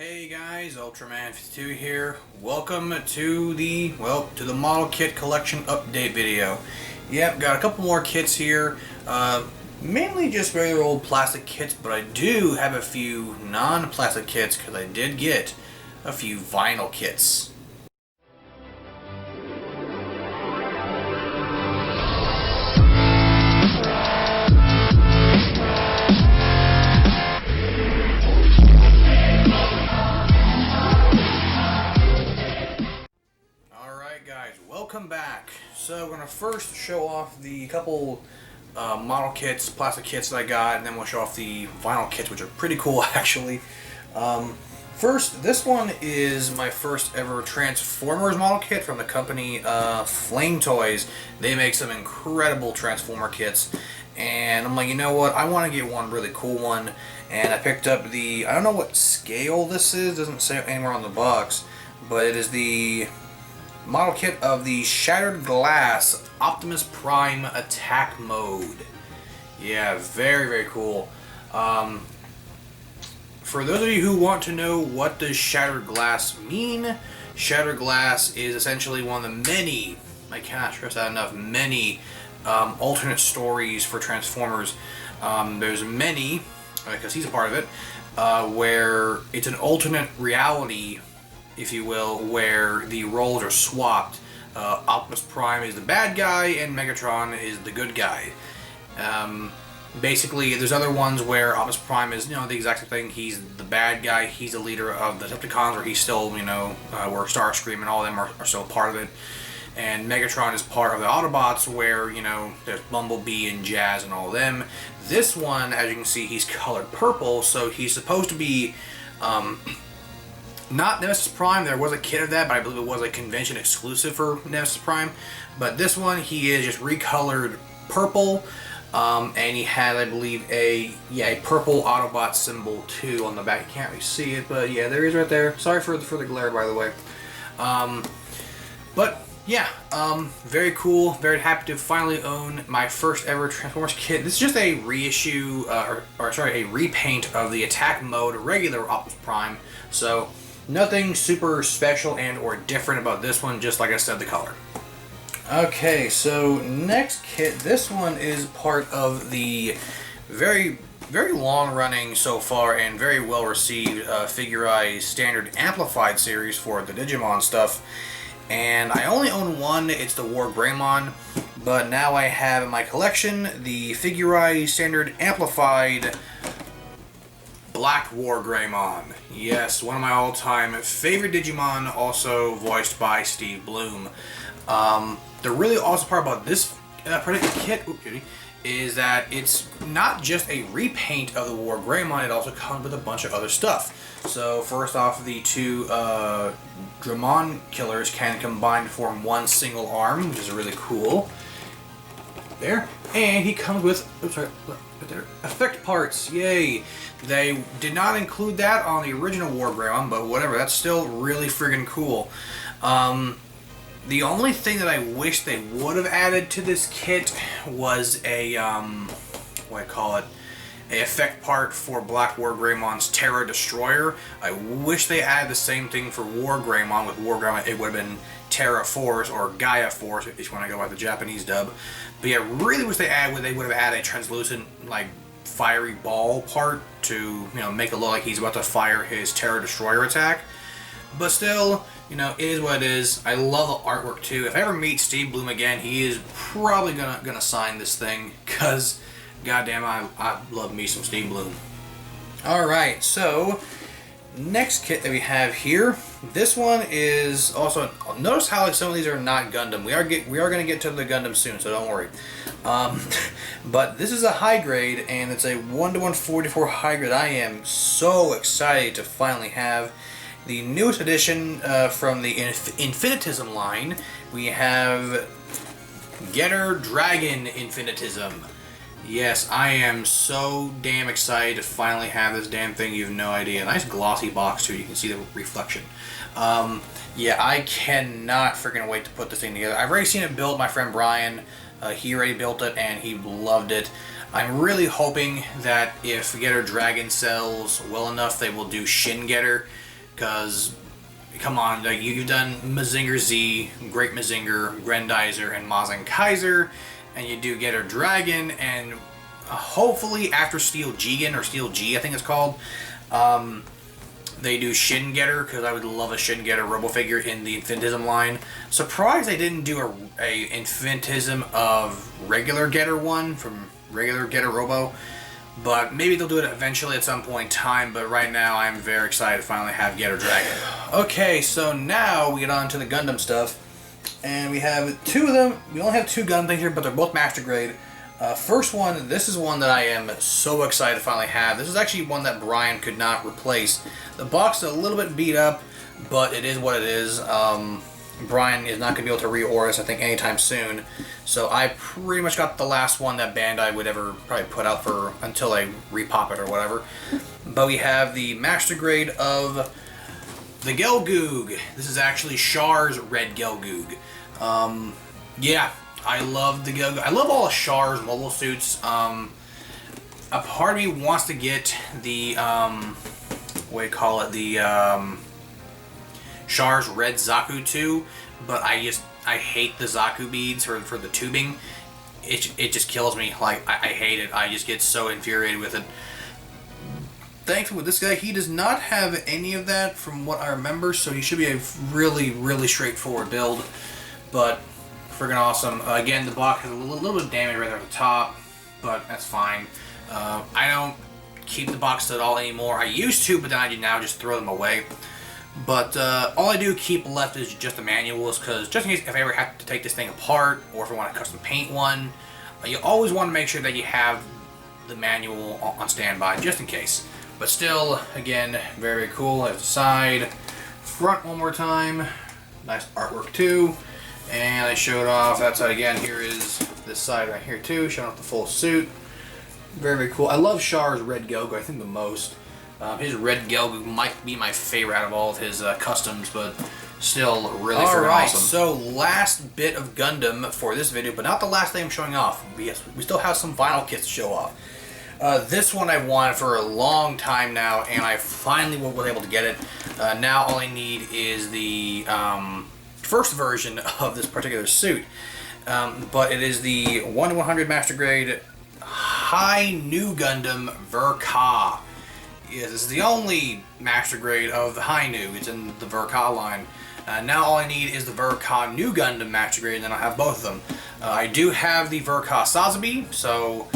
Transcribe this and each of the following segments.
Hey guys, Ultraman52 here. Welcome to the model kit collection update video. Yep, got a couple more kits here. Mainly just regular old plastic kits, but I do have a few non-plastic kits because I did get a few vinyl kits. Welcome back. So we're going to first show off the couple model kits, plastic kits that I got, and then we'll show off the vinyl kits, which are pretty cool actually. First, this one is my first ever Transformers model kit from the company Flame Toys. They make some incredible Transformer kits, and I'm like, you know what, I want to get one really cool one, and I picked up the, I don't know what scale this is, doesn't say anywhere on the box, but it is the model kit of the Shattered Glass Optimus Prime Attack Mode. Yeah, very, very cool. For those of you who want to know what does Shattered Glass mean, Shattered Glass is essentially one of the many, I cannot stress that enough, many alternate stories for Transformers. There's many, because he's a part of it, where it's an alternate reality, if you will, where the roles are swapped. Optimus Prime is the bad guy and Megatron is the good guy. Basically, there's other ones where Optimus Prime is, you know, the exact same thing. He's the bad guy, he's the leader of the Decepticons, where he's still, you know, where Starscream and all of them are still part of it. And Megatron is part of the Autobots, where, you know, there's Bumblebee and Jazz and all of them. This one, as you can see, he's colored purple, so he's supposed to be not Nemesis Prime. There was a kit of that, but I believe it was a convention exclusive for Nemesis Prime. But this one, he is just recolored purple, and he has, I believe, a purple Autobot symbol too on the back. You can't really see it, but yeah, there he is right there. Sorry for the glare, by the way. But yeah, very cool. Very happy to finally own my first ever Transformers kit. This is just a reissue, a repaint of the Attack Mode regular Optimus Prime. So nothing super special and or different about this one, just like I said, the color. Okay, so next kit, this one is part of the very long running so far and very well received Figure-Eye Standard Amplified series for the Digimon stuff. And I only own one, it's the War Greymon, but now I have in my collection the Figure-Eye Standard Amplified Black War Greymon. Yes, one of my all-time favorite Digimon, also voiced by Steve Blum. The really awesome part about this particular kit is that it's not just a repaint of the War Greymon, it also comes with a bunch of other stuff. So first off, the two Dramon killers can combine to form one single arm, which is really cool. There. And he comes with, oops, sorry, right there, effect parts, yay! They did not include that on the original War Greymon, but whatever, that's still really friggin' cool. The only thing that I wish they would have added to this kit was a, what do I call it, a effect part for Black War Greymon's Terra Destroyer. I wish they added the same thing for War Greymon. With War Greymon, it would have been Terra Force or Gaia Force, if you want to go by the Japanese dub. But yeah, really wish they would have added a translucent, like, fiery ball part to, you know, make it look like he's about to fire his Terra Destroyer attack. But still, you know, it is what it is. I love the artwork too. If I ever meet Steve Blum again, he is probably gonna sign this thing, cause goddamn, I love me some Steve Blum. All right, so next kit that we have here, this one is also, notice how like some of these are not Gundam. We are gonna get to the Gundam soon, so don't worry. But this is a high grade, and it's a 1:144 high grade. I am so excited to finally have the newest edition from the Infinitism line. We have Getter Dragon Infinitism. Yes, I am so damn excited to finally have this damn thing. You have no idea. Nice glossy box too. You can see the reflection. Yeah, I cannot freaking wait to put this thing together. I've already seen it built. My friend Brian, he already built it and he loved it. I'm really hoping that if Getter Dragon sells well enough, they will do Shin Getter, because come on, like you've done Mazinger Z, Great Mazinger, Grendizer, and Mazin Kaiser, and you do Getter Dragon, and hopefully after Steel Jigen, or Steel G I think it's called, they do Shin Getter, because I would love a Shin Getter Robo figure in the Infintism line. Surprised they didn't do a Infintism of regular Getter one from regular Getter Robo, but maybe they'll do it eventually at some point in time. But right now I'm very excited to finally have Getter Dragon. Okay, so now we get on to the Gundam stuff, and we have two of them. We only have two Gundam things here, but they're both Master Grade. First one, this is one that I am so excited to finally have. This is actually one that Brian could not replace. The box is a little bit beat up, but it is what it is. Brian is not going to be able to reorder this, I think, anytime soon. So I pretty much got the last one that Bandai would ever probably put out for until they repop it or whatever. But we have the Master Grade of the Gelgoog. This is actually Char's Red Gelgoog. Yeah. I love the Gelgoog. I love all of Char's mobile suits. A part of me wants to get the, what do you call it, the Char's Red Zaku too, but I hate the Zaku beads for the tubing. It just kills me. Like, I hate it. I just get so infuriated with it. Thankfully with this guy, he does not have any of that from what I remember, so he should be a really, really straightforward build. But friggin' awesome. Again, the block has a little bit of damage right there at the top, but that's fine. I don't keep the boxes at all anymore. I used to, but then I now just throw them away. But all I do keep left is just the manuals, because just in case if I ever have to take this thing apart, or if I want to custom paint one, you always want to make sure that you have the manual on standby, just in case. But still, again, very cool. There's the side, front one more time. Nice artwork too. And I showed off, that's again, here is this side right here too, showing off the full suit. Very, very cool. I love Char's Red Gelgoog, I think the most. His Red Gelgoog might be my favorite out of all of his customs, but still really freaking awesome. So last bit of Gundam for this video, but not the last thing I'm showing off. Yes, we still have some vinyl kits to show off. This one I wanted for a long time now, and I finally was able to get it. Now all I need is the first version of this particular suit, but it is the 1/100 Master Grade High New Gundam Ver-Ka. Yes, this is the only Master Grade of the High New. It's in the Ver-Ka line. Now all I need is the Ver-Ka New Gundam Master Grade, and then I'll have both of them. I do have the Ver-Ka Sazabi, so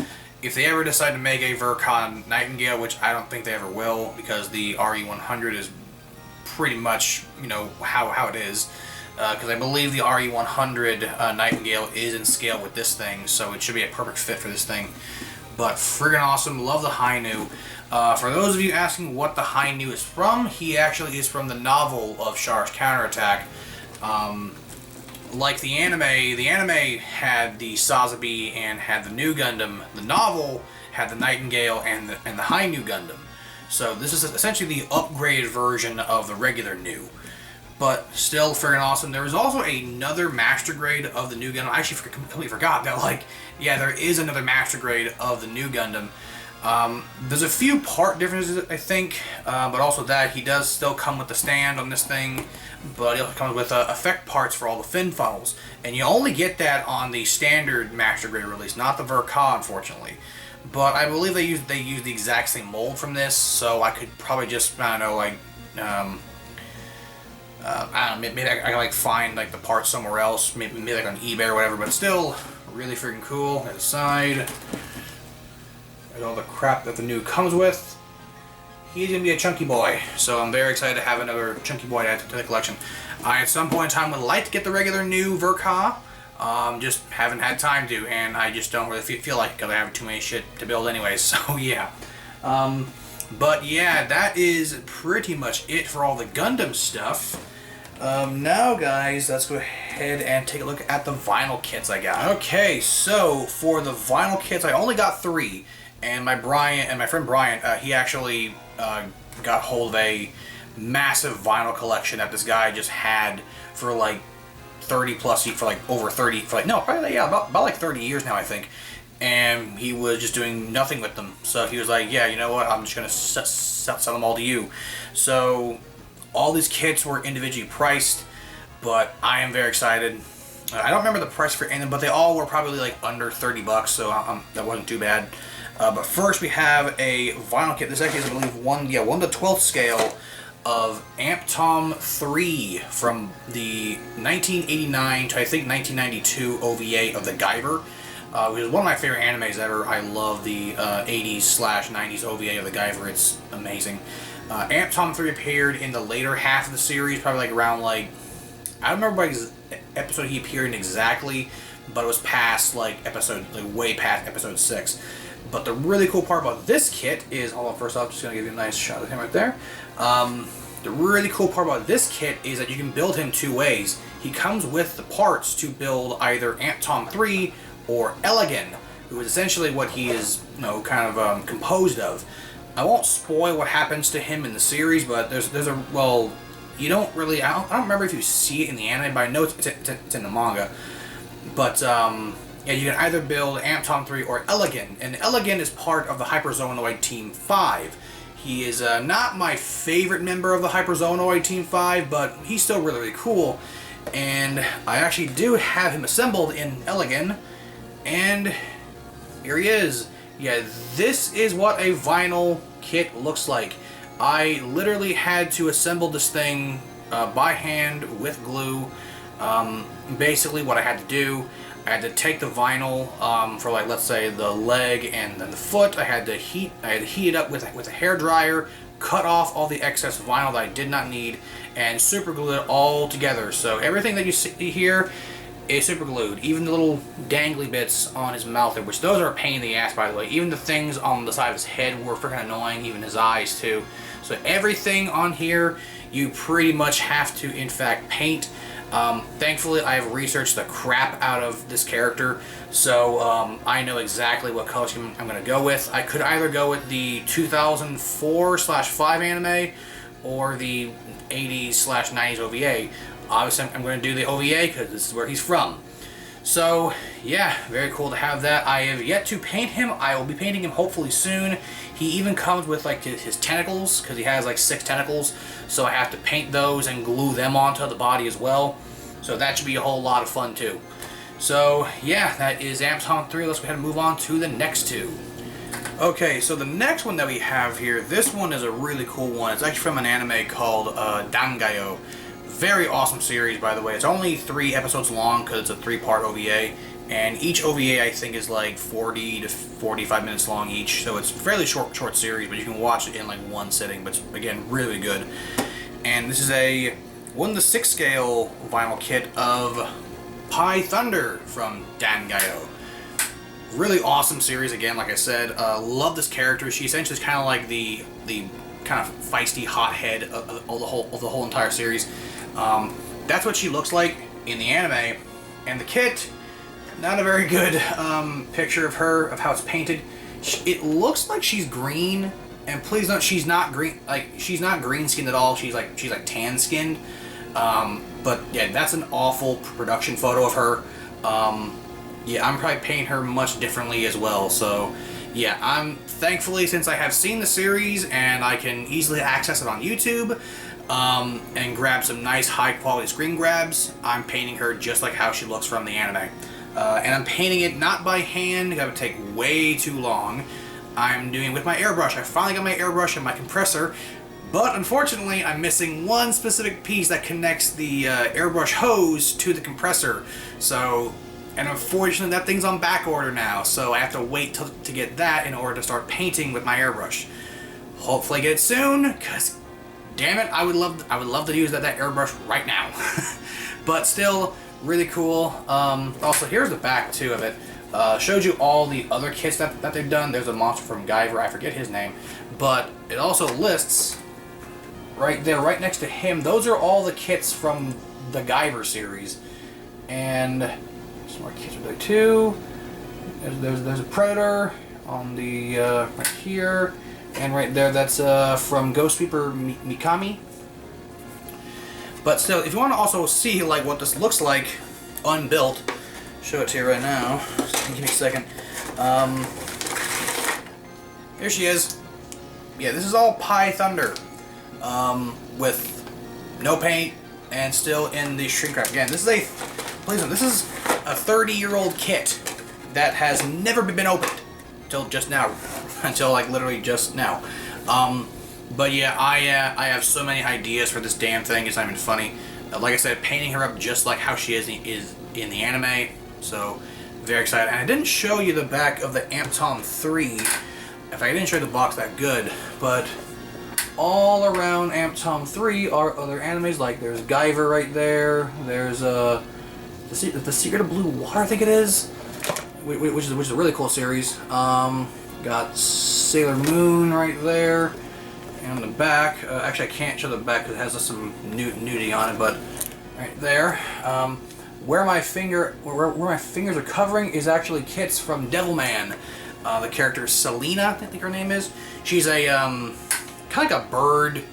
if they ever decide to make a Ver-Ka Nightingale, which I don't think they ever will, because the RE100 is pretty much, you know, how it is. Because I believe the RE100 Nightingale is in scale with this thing, so it should be a perfect fit for this thing. But friggin' awesome, love the High New. For those of you asking what the High New is from, he actually is from the novel of Char's Counterattack. Like the anime had the Sazabi and had the New Gundam. The novel had the Nightingale and the High New Gundam. So this is essentially the upgraded version of the regular New. But still friggin' awesome. There is also another Master Grade of the New Gundam. I actually completely forgot that, like, yeah, there is another Master Grade of the New Gundam. There's a few part differences, I think, but also that he does still come with the stand on this thing, but he also comes with effect parts for all the fin funnels. And you only get that on the standard Master Grade release, not the Ver-Ka, unfortunately. But I believe they use the exact same mold from this, so I could probably just, I don't know, like, I don't know, maybe I can like find like the parts somewhere else, maybe like on eBay or whatever, but still really freaking cool. There's the side, and all the crap that the New comes with. He's gonna be a chunky boy, so I'm very excited to have another chunky boy to add to the collection. I at some point in time would like to get the regular New Ver-Ka, just haven't had time to, and I just don't really feel like it because I have too many shit to build anyway. So yeah. But yeah, that is pretty much it for all the Gundam stuff. Now guys, let's go ahead and take a look at the vinyl kits I got. Okay, so for the vinyl kits, I only got 3, and my friend Brian, he actually got hold of a massive vinyl collection that this guy just had for like 30 plus, for like over 30, for like, no, probably, yeah, about like 30 years now, I think. And he was just doing nothing with them. So he was like, yeah, you know what, I'm just gonna sell them all to you. So All these kits were individually priced, but I am very excited. I don't remember the price for any of them, but they all were probably like under 30 bucks, so that wasn't too bad. But first we have a vinyl kit. This actually is, I believe, 1 to 12th scale of Amp Tom 3 from the 1989 to I think 1992 OVA of the Guyver. Which is one of my favorite animes ever. I love the 80s/90s OVA of the Guyver. It's amazing. Amp Tom 3 appeared in the later half of the series, probably like around like, I don't remember what episode he appeared in exactly, but it was past like way past episode 6. But the really cool part about this kit is, hold on, first off, just gonna give you a nice shot of him right there. The really cool part about this kit is that you can build him 2 ways. He comes with the parts to build either Amp Tom 3 or Elegant, who is essentially what he is, kind of composed of. I won't spoil what happens to him in the series, but there's a, well, you don't really, I don't remember if you see it in the anime, but I know it's in the manga. But yeah, you can either build Amp Tom 3 or Elegant, and Elegant is part of the Hyperzonoid Team 5. He is not my favorite member of the Hyperzonoid Team 5, but he's still really, really cool. And I actually do have him assembled in Elegant, and here he is. Yeah, this is what a vinyl kit looks like. I literally had to assemble this thing by hand with glue. Basically what I had to do, I had to take the vinyl for, like, let's say the leg and then the foot. I had to heat it up with a hair dryer, cut off all the excess vinyl that I did not need, and super glue it all together. So everything that you see here is super glued. Even the little dangly bits on his mouth there, which those are a pain in the ass, by the way. Even the things on the side of his head were freaking annoying, even his eyes too. So everything on here you pretty much have to, in fact, paint. Thankfully, I have researched the crap out of this character, so I know exactly what color scheme I'm going to go with. I could either go with the 2004/5 anime or the 80s/90s OVA. Obviously, I'm going to do the OVA because this is where he's from. So, yeah, very cool to have that. I have yet to paint him. I will be painting him hopefully soon. He even comes with like his tentacles, because he has like 6 tentacles. So I have to paint those and glue them onto the body as well. So that should be a whole lot of fun too. So, yeah, that is Amp Tom 3. Let's go ahead and move on to the next 2. Okay, so the next one that we have here, this one is a really cool one. It's actually from an anime called Dangayo. Very awesome series, by the way. It's only 3 episodes long because it's a 3-part OVA, and each OVA I think is like 40 to 45 minutes long each, so it's a fairly short series, but you can watch it in like one sitting. But it's, again, really good. And this is a 1 to 6 scale vinyl kit of Pi Thunder from Dangayo. Really awesome series, again, like I said. Love this character. She essentially is kind of like the kind of feisty hothead of the whole entire series. That's what she looks like in the anime, and the kit, not a very good picture of her, of how it's painted. It looks like she's green, and please note she's not green. Like, she's not green skinned at all. She's like tan skinned. But yeah, that's an awful production photo of her. Yeah, I'm probably painting her much differently as well. So yeah, thankfully, since I have seen the series and I can easily access it on YouTube, and grab some nice high quality screen grabs, I'm painting her just like how she looks from the anime. And I'm painting it not by hand, that would take way too long. I'm doing it with my airbrush. I finally got my airbrush and my compressor, but unfortunately I'm missing one specific piece that connects the airbrush hose to the compressor. So, and unfortunately that thing's on back order now, so I have to wait to get that in order to start painting with my airbrush. Hopefully I get it soon, because damn it, I would love to use that airbrush right now. But still, really cool. Also, here's the back too of it. Showed you all the other kits that they've done. There's a monster from Guyver, I forget his name, but it also lists right there, right next to him. Those are all the kits from the Guyver series, and some more kits are there too. There's a Predator on the right here. And right there, that's from Ghost Sweeper Mikami. But still, if you want to also see like what this looks like unbuilt, show it to you right now. Just give me a second. Here she is. Yeah, this is all Pi Thunder, with no paint, and still in the shrink wrap. Again, this is this is a 30-year-old kit that has never been opened until just now, until like literally just now. But yeah, I have so many ideas for this damn thing. It's not even funny. Like I said, painting her up just like how she is in the anime. So very excited. And I didn't show you the back of the Amptom 3. In fact, I didn't show you the box that good, but all around Amptom 3 are other animes. Like there's Guyver right there. There's the Secret of Blue Water, I think it is, which is a really cool series. Got Sailor Moon right there. And on the back, actually I can't show the back because it has some nudity on it, but right there, where my fingers are covering is actually kits from Devilman. The character Selena, I think her name is. She's a kind of like a bird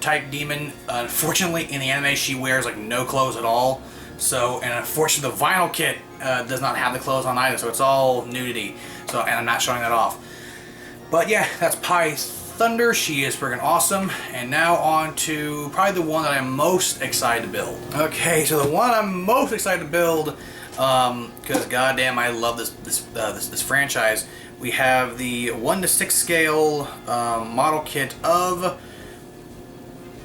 type demon. Unfortunately, in the anime, she wears like no clothes at all. So, and unfortunately, the vinyl kit does not have the clothes on either, so it's all nudity. So, and I'm not showing that off. But yeah, that's Pi Thunder. She is friggin' awesome. And now on to probably the one that I'm most excited to build. Okay, so the one I'm most excited to build, because goddamn, I love this franchise. We have the 1:6 scale model kit of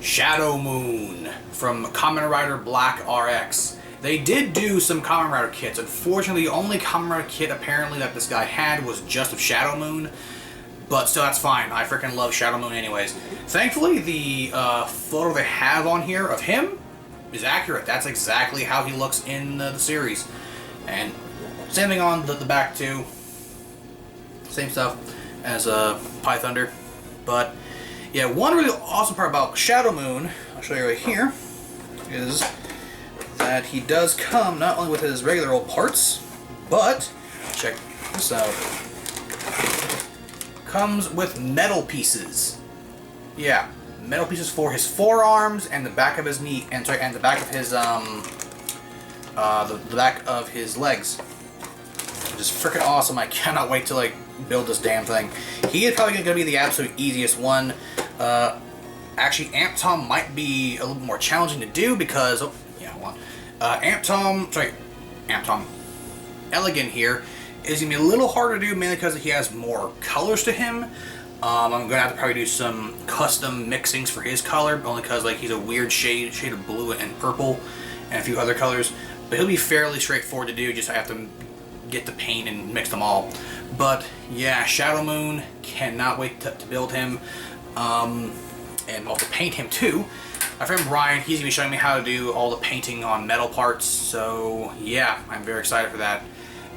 Shadow Moon from Kamen Rider Black RX. They did do some Kamen Rider kits. Unfortunately, the only Kamen Rider kit apparently that this guy had was just of Shadow Moon. But still, that's fine. I freaking love Shadow Moon anyways. Thankfully, the photo they have on here of him is accurate. That's exactly how he looks in the series. And same thing on the back too. Same stuff as Pi Thunder. But yeah, one really awesome part about Shadow Moon, I'll show you right here, is that he does come not only with his regular old parts, but check this out. Comes with metal pieces. Yeah, metal pieces for his forearms and the back of his knee, and the back of his the back of his legs, which is freaking awesome. I cannot wait to like build this damn thing. He is probably gonna be the absolute easiest one. Actually, Amptom might be a little more challenging to do because Amptom Elegant here is going to be a little harder to do, mainly because he has more colors to him. I'm going to have to probably do some custom mixings for his color, only because like he's a weird shade of blue and purple, and a few other colors. But he'll be fairly straightforward to do, just I have to get the paint and mix them all. But yeah, Shadow Moon, cannot wait to build him, and also paint him too. My friend Brian, he's going to be showing me how to do all the painting on metal parts, so yeah, I'm very excited for that.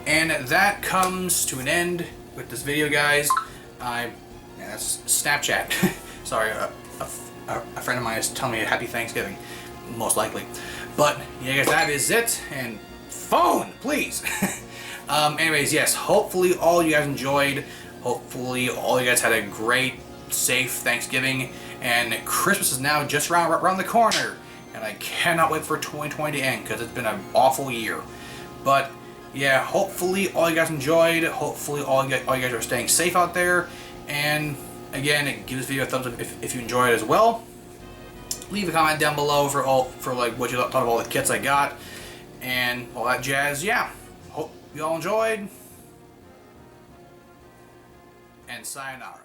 And that comes to an end with this video, guys. That's Snapchat. Sorry, a friend of mine is telling me Happy Thanksgiving, most likely. But yeah, guys, that is it. And phone, please. Anyways, yes. Hopefully, all you guys enjoyed. Hopefully, all you guys had a great, safe Thanksgiving. And Christmas is now just around the corner. And I cannot wait for 2020 to end because it's been an awful year. But yeah, hopefully all you guys enjoyed. Hopefully all you guys are staying safe out there. And again, give this video a thumbs up if you enjoyed it as well. Leave a comment down below for like what you thought of all the kits I got and all that jazz. Yeah, hope you all enjoyed. And sayonara.